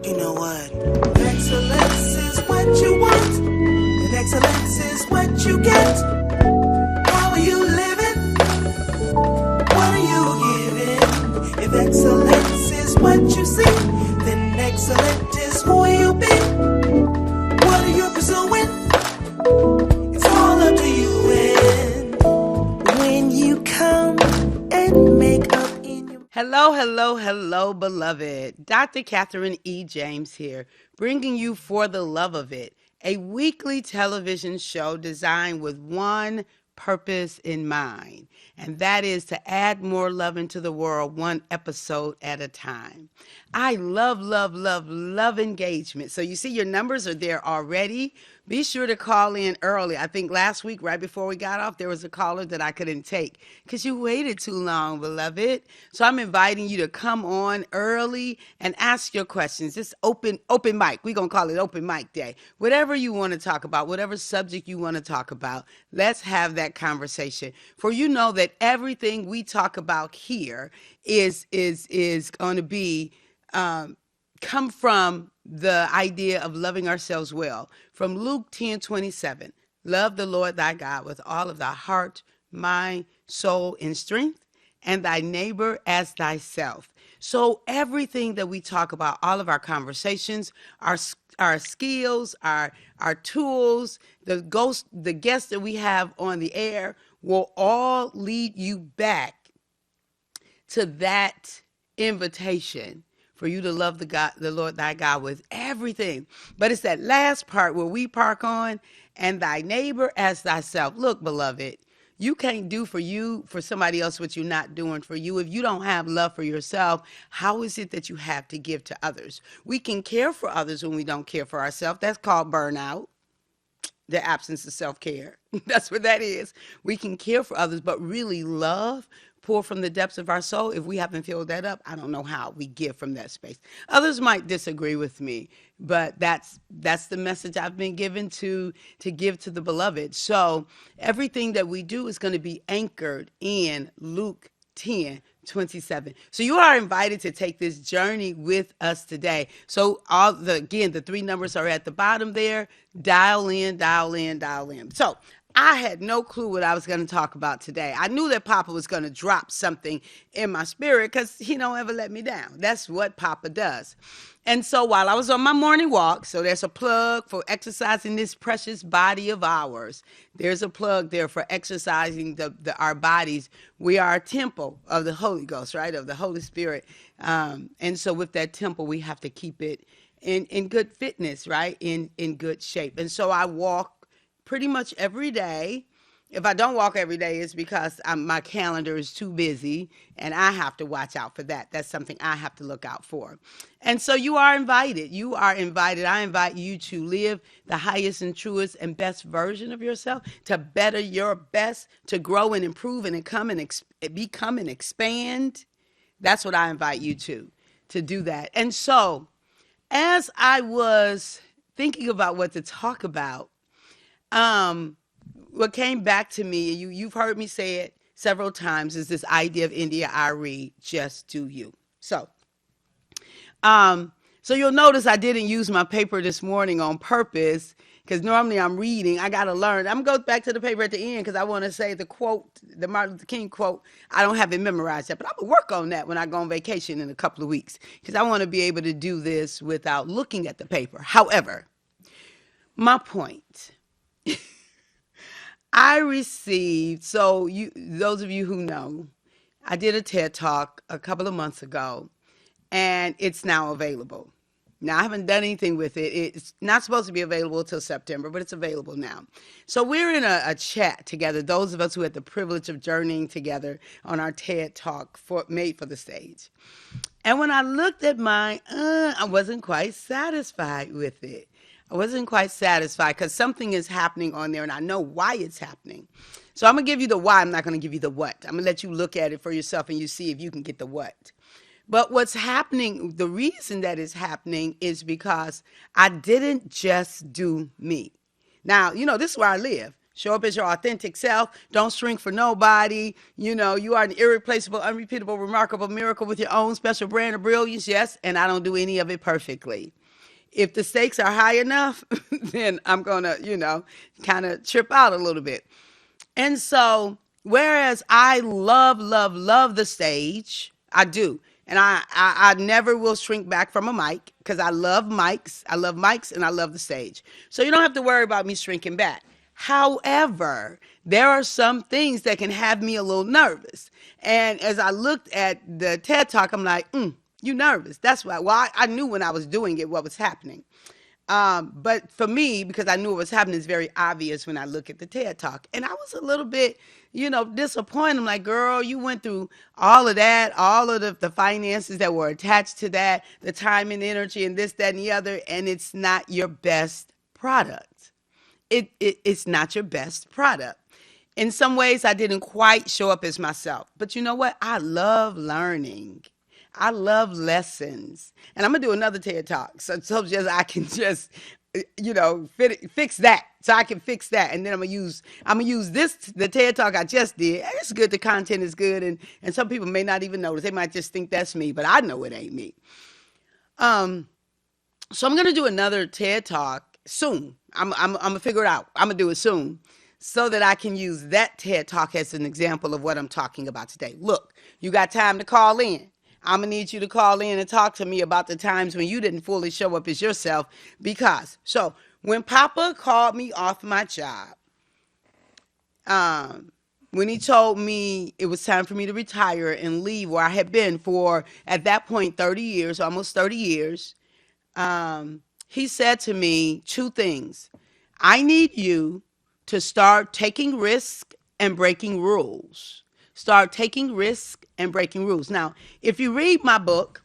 You know what? Excellence is what you want, and excellence is what you get. How are you living? What are you giving? If excellence is what you see, then excellent is who you be. What are you pursuing? It's all up to you. And when you come and make up in your... Hello, beloved. Dr. Catherine E. James here, bringing you For the Love of It, a weekly television show designed with one purpose in mind, and that is to add more love into the world, one episode at a time. I love engagement. So you see your numbers are there already. Be sure to call in early. I think last week, right before we got off, there was a caller that I couldn't take because you waited too long, beloved. So I'm inviting you to come on early and ask your questions. It's open mic. We're going to call it open mic day. Whatever you want to talk about, whatever subject you want to talk about, let's have that conversation. For you know that everything we talk about here is going to be come from the idea of loving ourselves well. From Luke 10:27, love the Lord thy God with all of thy heart, mind, soul, and strength, and thy neighbor as thyself. So everything that we talk about, all of our conversations, our skills, our tools, the guests that we have on the air will all lead you back to that invitation for you to love the Lord thy God with everything. But it's that last part where we park on, and thy neighbor as thyself. Look, beloved, you can't do for somebody else what you're not doing for you. If you don't have love for yourself, how is it that you have to give to others? We can care for others when we don't care for ourselves. That's called burnout. The absence of self-care. That's what that is. We can care for others, but really love, pour from the depths of our soul. If we haven't filled that up, I don't know how we give from that space. Others might disagree with me, but that's the message I've been given to give to the beloved. So everything that we do is going to be anchored in Luke 10:27. So you are invited to take this journey with us today. So the three numbers are at the bottom there. Dial in. So I had no clue what I was going to talk about today. I knew that Papa was going to drop something in my spirit because he don't ever let me down. That's what Papa does. And so while I was on my morning walk, so there's a plug for exercising this precious body of ours. There's a plug there for exercising our bodies. We are a temple of the Holy Ghost, right? Of the Holy Spirit. And so with that temple, we have to keep it in good fitness, right? In good shape. And so I walk pretty much every day. If I don't walk every day, it's because my calendar is too busy and I have to watch out for that. That's something I have to look out for. And so you are invited. I invite you to live the highest and truest and best version of yourself, to better your best, to grow and improve and become and expand. That's what I invite you to do that. And so as I was thinking about what to talk about, what came back to me, you've heard me say it several times, is this idea of India Arie, just do you. So you'll notice I didn't use my paper this morning on purpose because normally I'm reading. I got to learn. I'm going to go back to the paper at the end because I want to say the quote, the Martin Luther King quote. I don't have it memorized yet, but I'm going to work on that when I go on vacation in a couple of weeks because I want to be able to do this without looking at the paper. However, my point... I received, those of you who know, I did a TED Talk a couple of months ago, and it's now available. Now, I haven't done anything with it. It's not supposed to be available until September, but it's available now. So we're in a chat together, those of us who had the privilege of journeying together on our TED Talk made for the stage. And when I looked at mine, I wasn't quite satisfied with it. I wasn't quite satisfied because something is happening on there and I know why it's happening. So I'm going to give you the why. I'm not going to give you the what. I'm going to let you look at it for yourself and you see if you can get the what. But what's happening, the reason that is happening is because I didn't just do me. Now, this is where I live. Show up as your authentic self. Don't shrink for nobody. You are an irreplaceable, unrepeatable, remarkable miracle with your own special brand of brilliance. Yes, and I don't do any of it perfectly. If the stakes are high enough, then I'm going to, kind of trip out a little bit. And so, whereas I love, love, love the stage, I do. And I never will shrink back from a mic because I love mics. I love mics and I love the stage. So you don't have to worry about me shrinking back. However, there are some things that can have me a little nervous. And as I looked at the TED Talk, I'm like, you nervous. That's why. Well, I knew when I was doing it what was happening. But for me, because I knew what was happening, it's very obvious when I look at the TED Talk. And I was a little bit, disappointed. I'm like, girl, you went through all of that, all of the finances that were attached to that, the time and energy and this, that, and the other, and it's not your best product. It's not your best product. In some ways, I didn't quite show up as myself. But you know what? I love learning. I love lessons. And I'm going to do another TED Talk. So just I can just, fix that. So I can fix that. And then I'm gonna use the TED Talk I just did. And it's good. The content is good. And some people may not even notice. They might just think that's me, but I know it ain't me. Um, so I'm gonna do another TED Talk soon. I'm gonna figure it out. I'm gonna do it soon so that I can use that TED Talk as an example of what I'm talking about today. Look, you got time to call in. I'm gonna need you to call in and talk to me about the times when you didn't fully show up as yourself. So when Papa called me off my job, um, when he told me it was time for me to retire and leave where I had been for, at that point, 30 years, almost 30 years, he said to me two things. I need you to start taking risks and breaking rules. Start taking risks and breaking rules. Now, if you read my book,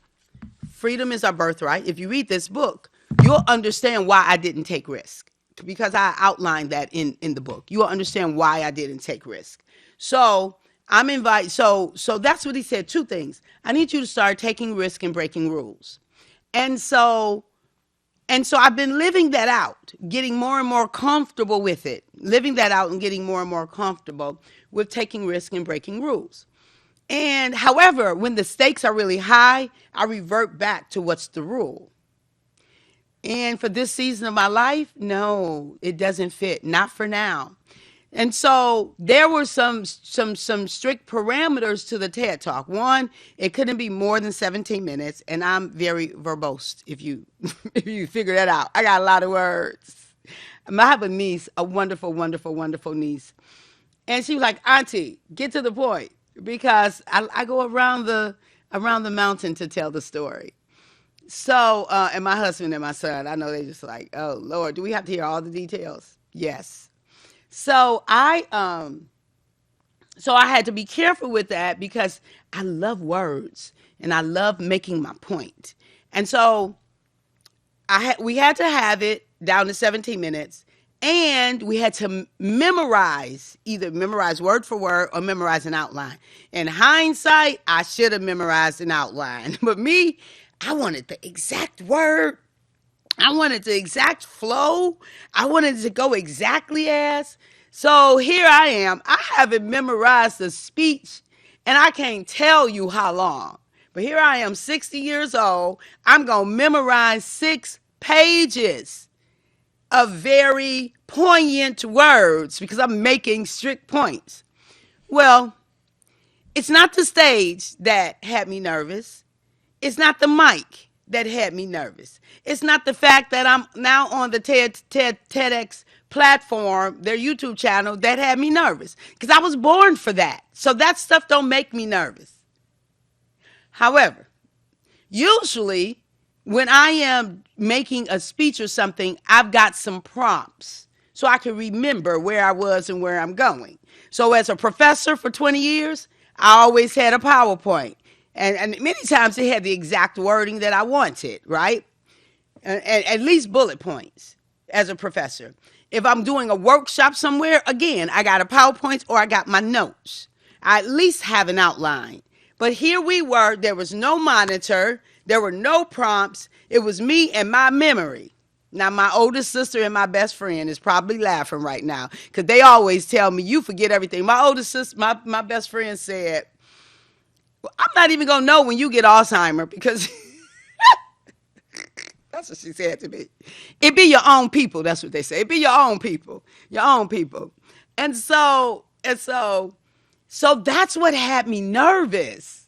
Freedom is Our Birthright, if you read this book, you'll understand why I didn't take risk because I outlined that in the book. You'll understand why I didn't take risk. So so that's what he said. Two things. I need you to start taking risk and breaking rules. And so I've been living that out, getting more and more comfortable with it, living that out and getting more and more comfortable with taking risk and breaking rules. And however, when the stakes are really high, I revert back to what's the rule. And for this season of my life, no, it doesn't fit. Not for now. And so there were some strict parameters to the TED Talk. One, it couldn't be more than 17 minutes, and I'm very verbose. If you if you figure that out, I got a lot of words. I have a niece, a wonderful, wonderful, wonderful niece, and she was like, "Auntie, get to the point," because I go around the mountain to tell the story. So, and my husband and my son, I know they just like, "Oh Lord, do we have to hear all the details?" Yes. So I had to be careful with that because I love words and I love making my point. And so we had to have it down to 17 minutes and we had to memorize, either memorize word for word or memorize an outline. In hindsight, I should have memorized an outline. But me, I wanted the exact word. I wanted the exact flow. I wanted to go exactly as. So here I am. I haven't memorized the speech and I can't tell you how long. But here I am, 60 years old. I'm going to memorize 6 pages of very poignant words because I'm making strict points. Well, it's not the stage that had me nervous. It's not the mic that had me nervous. It's not the fact that I'm now on the TEDx platform, their YouTube channel, that had me nervous. Because I was born for that. So that stuff don't make me nervous. However, usually when I am making a speech or something, I've got some prompts so I can remember where I was and where I'm going. So as a professor for 20 years, I always had a PowerPoint. And many times it had the exact wording that I wanted, right? And at least bullet points as a professor. If I'm doing a workshop somewhere, again, I got a PowerPoint or I got my notes. I at least have an outline. But here we were, there was no monitor, there were no prompts. It was me and my memory. Now, my oldest sister and my best friend is probably laughing right now because they always tell me, you forget everything. My oldest sister, my best friend said, well, I'm not even going to know when you get Alzheimer's because That's what she said to me. It be your own people. That's what they say. It be your own people. Your own people. And so that's what had me nervous.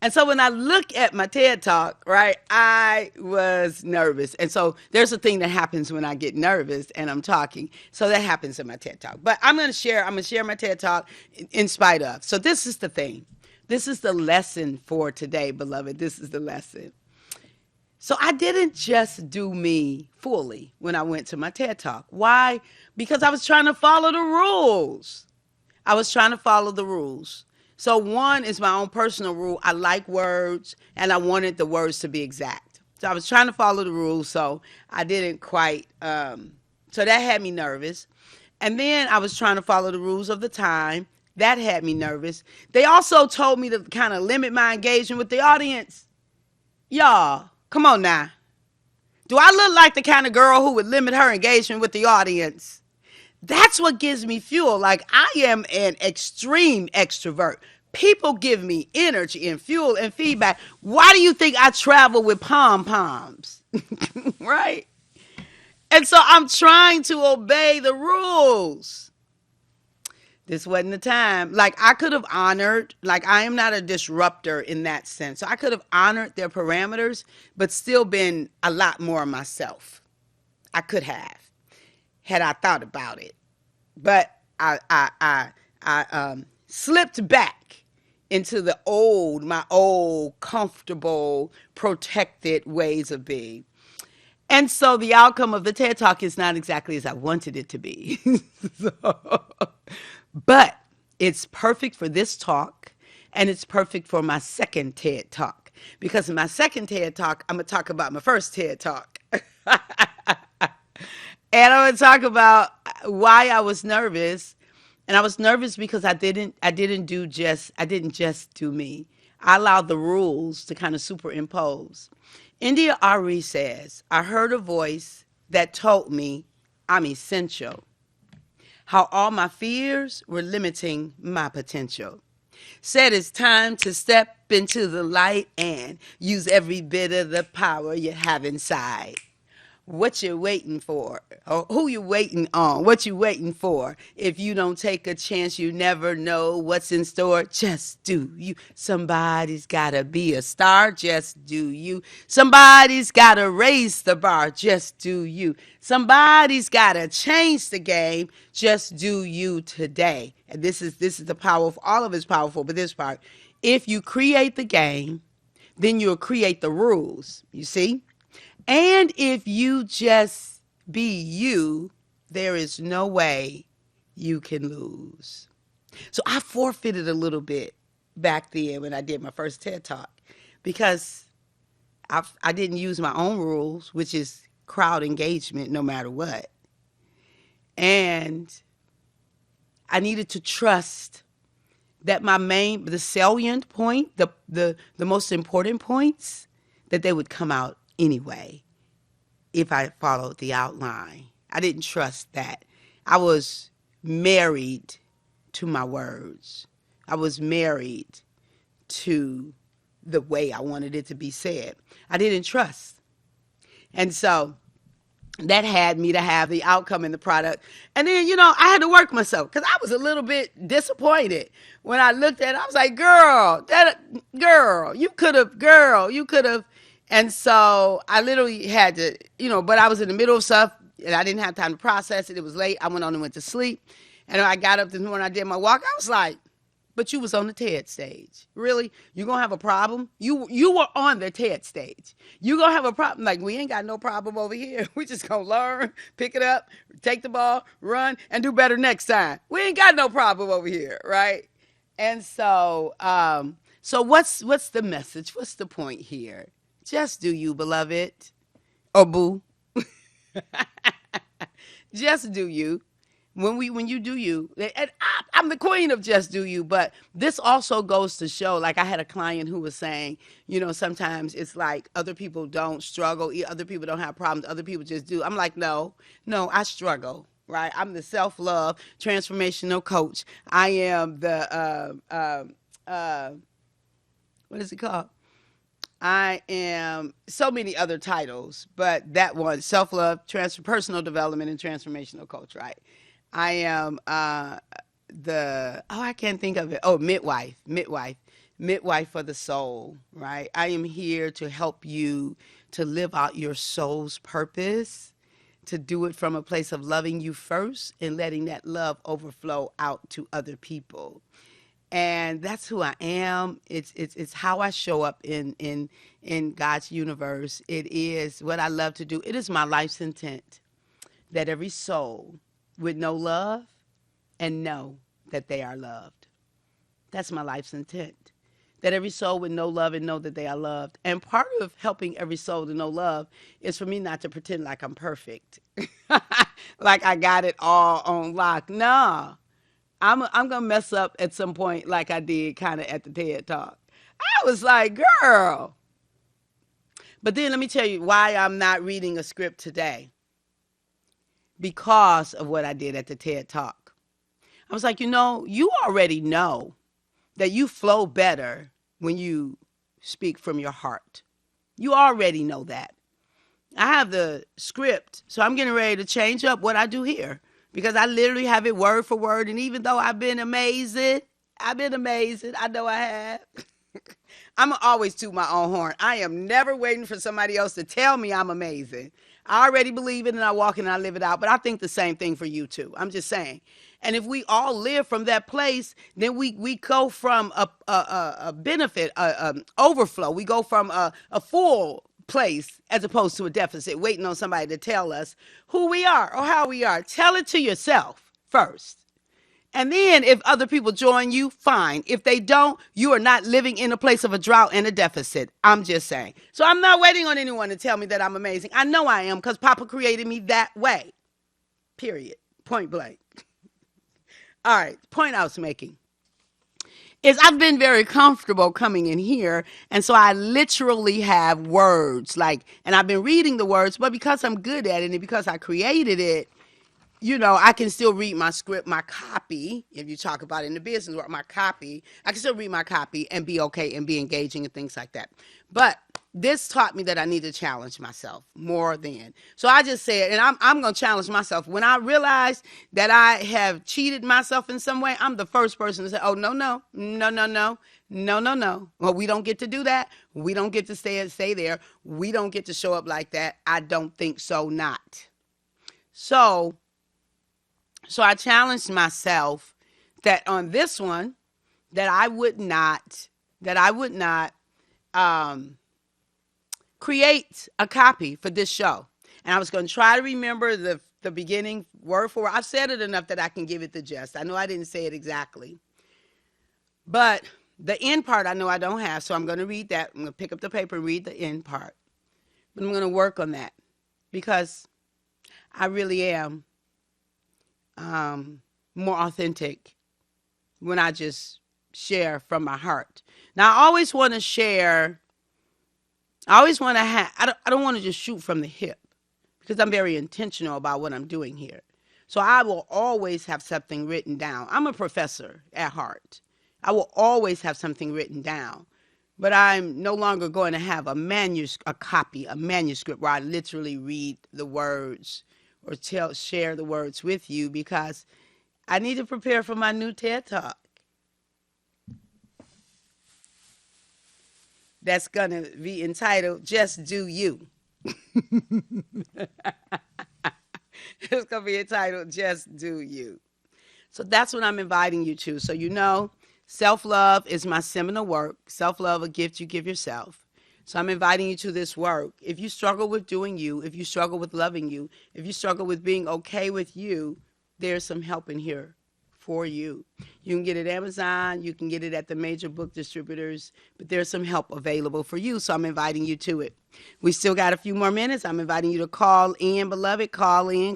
And so when I look at my TED Talk, right, I was nervous. And so there's a thing that happens when I get nervous and I'm talking. So that happens in my TED Talk. But I'm going to share my TED Talk in spite of. So this is the thing. This is the lesson for today, beloved. This is the lesson. So I didn't just do me fully when I went to my TED Talk. Why? Because I was trying to follow the rules. I was trying to follow the rules. So one is my own personal rule. I like words, and I wanted the words to be exact. So I was trying to follow the rules, so I didn't quite. So that had me nervous. And then I was trying to follow the rules of the time. That had me nervous. They also told me to kind of limit my engagement with the audience. Y'all, come on now. Do I look like the kind of girl who would limit her engagement with the audience? That's what gives me fuel. Like, I am an extreme extrovert. People give me energy and fuel and feedback. Why do you think I travel with pom-poms? Right? And so I'm trying to obey the rules. This wasn't the time. Like, I could have honored, like, I am not a disruptor in that sense. So I could have honored their parameters, but still been a lot more myself. I could have, had I thought about it. But I slipped back into my old, comfortable, protected ways of being. And so the outcome of the TED Talk is not exactly as I wanted it to be. So, but it's perfect for this talk, and it's perfect for my second TED Talk. Because in my second TED Talk, I'm going to talk about my first TED Talk. And I'm going to talk about why I was nervous. And I was nervous because I didn't just do me. I allowed the rules to kind of superimpose. India Ari says, I heard a voice that told me I'm essential. How all my fears were limiting my potential. Said it's time to step into the light and use every bit of the power you have inside. What you waiting for? Or who you waiting on? What you waiting for? If you don't take a chance, you never know what's in store. Just do you. Somebody's gotta be a star. Just do you. Somebody's gotta raise the bar. Just do you. Somebody's gotta change the game. Just do you today. And this is the power of all of it's powerful, but this part. If you create the game, then you'll create the rules. You see? And if you just be you, there is no way you can lose. So I forfeited a little bit back then when I did my first TED Talk because I didn't use my own rules, which is crowd engagement no matter what. And I needed to trust that the salient point, the most important points, that they would come out anyway if I followed the outline. I didn't trust that. I was married to my words. I was married to the way I wanted it to be said. I didn't trust. And so that had me to have the outcome in the product. And then, I had to work myself because I was a little bit disappointed when I looked at it. I was like, girl, you could have. And so I literally had to, but I was in the middle of stuff and I didn't have time to process it. It was late. I went on and went to sleep. And I got up this morning, I did my walk. I was like, but you was on the TED stage. Really? You gonna have a problem? You were on the TED stage. You gonna have a problem? Like, we ain't got no problem over here. We just gonna learn, pick it up, take the ball, run, and do better next time. We ain't got no problem over here, right? And so, what's the message? What's the point here? Just do you, beloved, or boo. Just do you. When you do you, and I'm the queen of just do you, but this also goes to show, like I had a client who was saying, sometimes it's like other people don't struggle, other people don't have problems, other people just do. I'm like, no, I struggle, right? I'm the self-love transformational coach. I am the, what is it called? I am so many other titles, but that one, self-love, personal development, and transformational coach, right? I am I can't think of it. Oh, midwife for the soul, right? I am here to help you to live out your soul's purpose, to do it from a place of loving you first and letting that love overflow out to other people. And that's who I am. It's how I show up in God's universe. It is what I love to do. It is my life's intent that every soul would know love and know that they are loved. That's my life's intent. That every soul would know love and know that they are loved. And part of helping every soul to know love is for me not to pretend like I'm perfect, like I got it all on lock. No, I'm gonna mess up at some point, like I did kind of at the TED Talk. I was like, girl. But then let me tell you why I'm not reading a script today. Because of what I did at the TED Talk. I was like, you already know that you flow better when you speak from your heart. You already know that. I have the script, so I'm getting ready to change up what I do here because I literally have it word for word. And even though I've been amazing, I know I have. I'm always toot my own horn. I am never waiting for somebody else to tell me I'm amazing. I already believe it and I walk in and I live it out. But I think the same thing for you too. I'm just saying. And if we all live from that place, then we go from a benefit, overflow. We go from a full place as opposed to a deficit, waiting on somebody to tell us who we are or how we are. Tell it to yourself first. And then if other people join you, fine. If they don't, you are not living in a place of a drought and a deficit. I'm just saying. So I'm not waiting on anyone to tell me that I'm amazing. I know I am because Papa created me that way. Period. Point blank. All right. Point I was making is I've been very comfortable coming in here. And so I literally have words and I've been reading the words, but because I'm good at it and because I created it, I can still read my script, my copy. If you talk about it in the business world, my copy, I can still read my copy and be okay and be engaging and things like that. But this taught me that I need to challenge myself more than. So I just said, and I'm going to challenge myself. When I realize that I have cheated myself in some way, I'm the first person to say, oh, no. Well, we don't get to do that. We don't get to stay there. We don't get to show up like that. I don't think so, not. So I challenged myself that on this one, that I would not create a copy for this show. And I was going to try to remember the beginning word for word. I've said it enough that I can give it the gist. I know I didn't say it exactly. But the end part I know I don't have, so I'm going to read that. I'm going to pick up the paper and read the end part. But I'm going to work on that because I really am more authentic when I just share from my heart. Now, I always want to share. I always want to have, I don't want to just shoot from the hip because I'm very intentional about what I'm doing here. So I will always have something written down. I'm a professor at heart. I will always have something written down. But I'm no longer going to have a manuscript where I literally read the words or share the words with you because I need to prepare for my new TED Talk. That's going to be entitled, Just Do You. It's going to be entitled, Just Do You. So that's what I'm inviting you to. So self-love is my seminal work. Self-love, a gift you give yourself. So I'm inviting you to this work. If you struggle with doing you, if you struggle with loving you, if you struggle with being okay with you, there's some help in here for you. You can get it at Amazon. You can get it at the major book distributors. But there's some help available for you, so I'm inviting you to it. We still got a few more minutes. I'm inviting you to call in, beloved. Call in.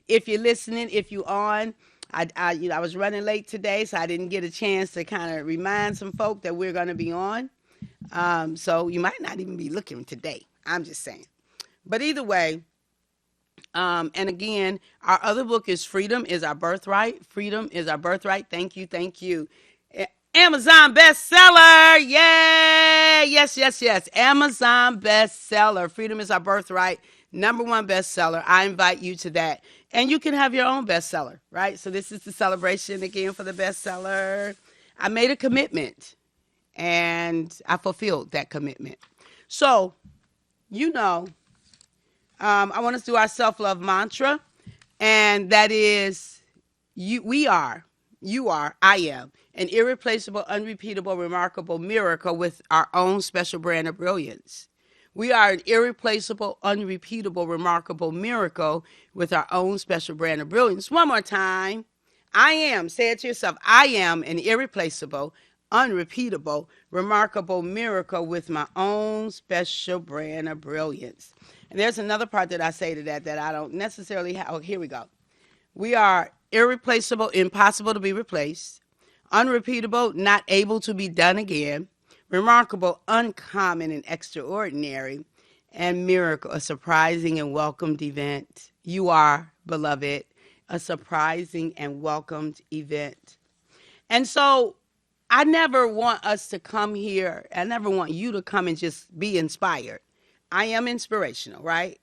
If you're listening, if you're on, I was running late today, so I didn't get a chance to kind of remind some folk that we're going to be on. So you might not even be looking today. I'm just saying. But either way, and again, our other book is Freedom is Our Birthright. Freedom is Our Birthright. Thank you. Amazon bestseller. Yay! Yes, yes, yes. Amazon bestseller. Freedom is our birthright. Number one bestseller. I invite you to that. And you can have your own bestseller, right? So this is the celebration again for the bestseller. I made a commitment and I fulfilled that commitment. So, you know, I want us to do our self-love mantra, and that is you are, I am an irreplaceable, unrepeatable, remarkable miracle with our own special brand of brilliance. We are an irreplaceable, unrepeatable, remarkable miracle with our own special brand of brilliance. One more time. I am, say it to yourself, I am an irreplaceable, unrepeatable, remarkable miracle with my own special brand of brilliance. And there's another part that I say to that I don't necessarily have. Oh, here we go. We are irreplaceable, impossible to be replaced, unrepeatable, not able to be done again, remarkable, uncommon, and extraordinary, and miracle, a surprising and welcomed event. You are, beloved, a surprising and welcomed event. And so I never want us to come here. I never want you to come and just be inspired. I am inspirational, right?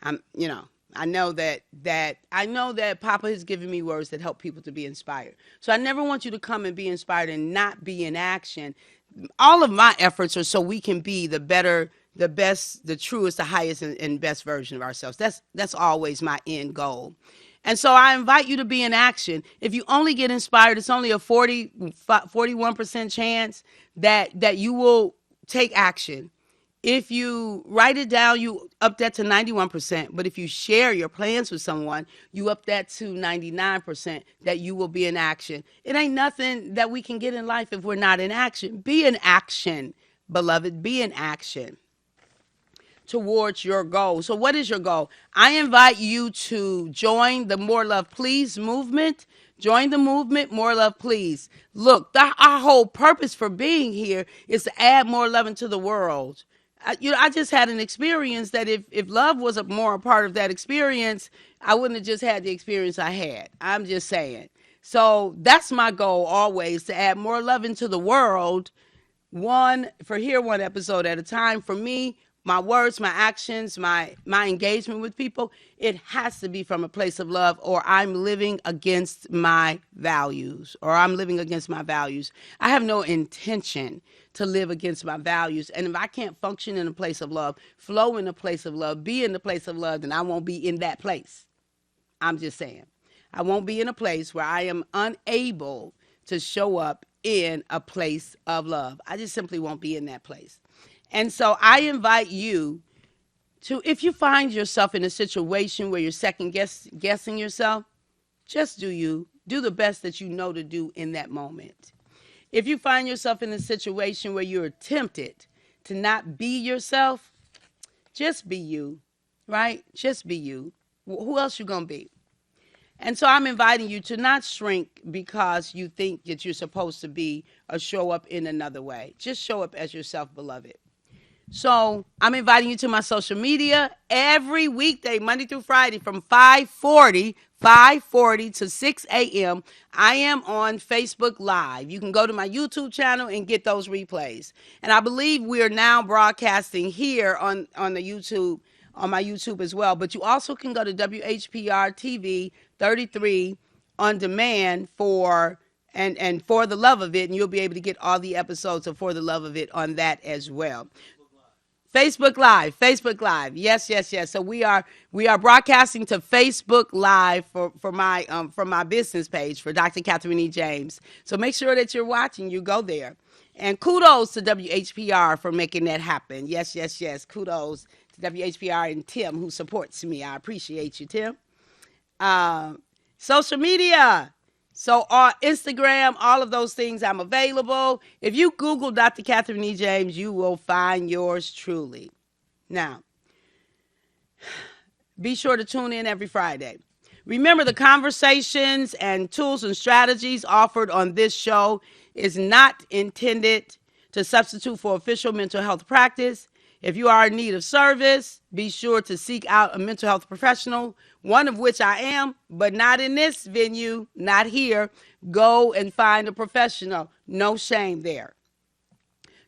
I know that Papa has given me words that help people to be inspired. So I never want you to come and be inspired and not be in action. All of my efforts are so we can be the better, the best, the truest, the highest, and best version of ourselves. That's always my end goal. And so I invite you to be in action. If you only get inspired, it's only a 41% chance that you will take action. If you write it down, you up that to 91%. But if you share your plans with someone, you up that to 99% that you will be in action. It ain't nothing that we can get in life if we're not in action. Be in action, beloved. Be in action towards your goal. So what is your goal? I invite you to join the More Love Please movement. Join the movement, More Love Please. Look, our whole purpose for being here is to add more love into the world. I just had an experience that if love was a part of that experience, I wouldn't have just had the experience I had. I'm just saying. So that's my goal always, to add more love into the world, one episode at a time. For me, my words, my actions, my engagement with people, it has to be from a place of love, or I'm living against my values, I have no intention to live against my values. And if I can't function in a place of love, flow in a place of love, be in the place of love, then I won't be in that place. I'm just saying. I won't be in a place where I am unable to show up in a place of love. I just simply won't be in that place. And so I invite you to, if you find yourself in a situation where you're second guessing yourself, just do you. Do the best that you know to do in that moment. If you find yourself in a situation where you're tempted to not be yourself, just be you, right? Just be you. Who else you gonna be? And so I'm inviting you to not shrink because you think that you're supposed to be or show up in another way. Just show up as yourself, beloved. So I'm inviting you to my social media every weekday, Monday through Friday, from 5:40 to 6 a.m. I am on Facebook Live. You can go to my YouTube channel and get those replays. And I believe we are now broadcasting here on the YouTube, on my YouTube as well. But you also can go to WHPR TV 33 on demand for the love of it, and you'll be able to get all the episodes of For the Love of It on that as well. Facebook Live. Yes. So we are broadcasting to Facebook Live for my business page for Dr. Catherine E. James. So make sure that you're watching. You go there. And kudos to WHPR for making that happen. Yes. Kudos to WHPR and Tim, who supports me. I appreciate you, Tim. Social media. So on Instagram, all of those things, I'm available. If you Google Dr. Catherine E. James, you will find yours truly. Now, be sure to tune in every Friday. Remember, the conversations and tools and strategies offered on this show is not intended to substitute for official mental health practice. If you are in need of service, be sure to seek out a mental health professional, one of which I am, but not in this venue, not here. Go and find a professional. No shame there.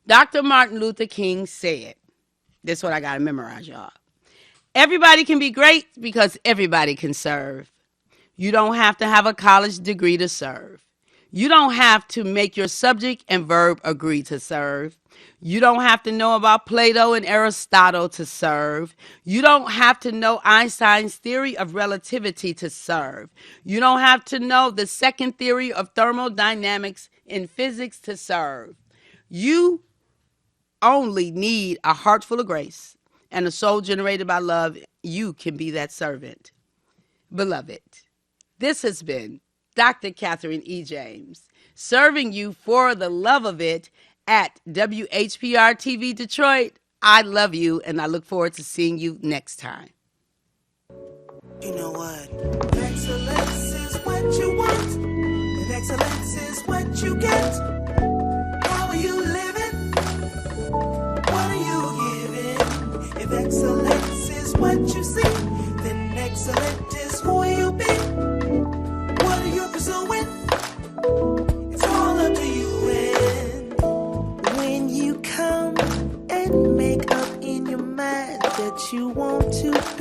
Dr. Martin Luther King said, this is what I got to memorize, y'all. Everybody can be great because everybody can serve. You don't have to have a college degree to serve. You don't have to make your subject and verb agree to serve. You don't have to know about Plato and Aristotle to serve. You don't have to know Einstein's theory of relativity to serve. You don't have to know the second theory of thermodynamics in physics to serve. You only need a heart full of grace and a soul generated by love. You can be that servant. Beloved, this has been Dr. Catherine E. James, serving you for the love of it at WHPR TV Detroit. I love you, and I look forward to seeing you next time. You know what? Excellence is what you want, and excellence is what you get. How are you living? What are you giving? If excellence is what you see, then excellent is who you be. What are you pursuing? It's all up to you. And when you come and make up in your mind that you want to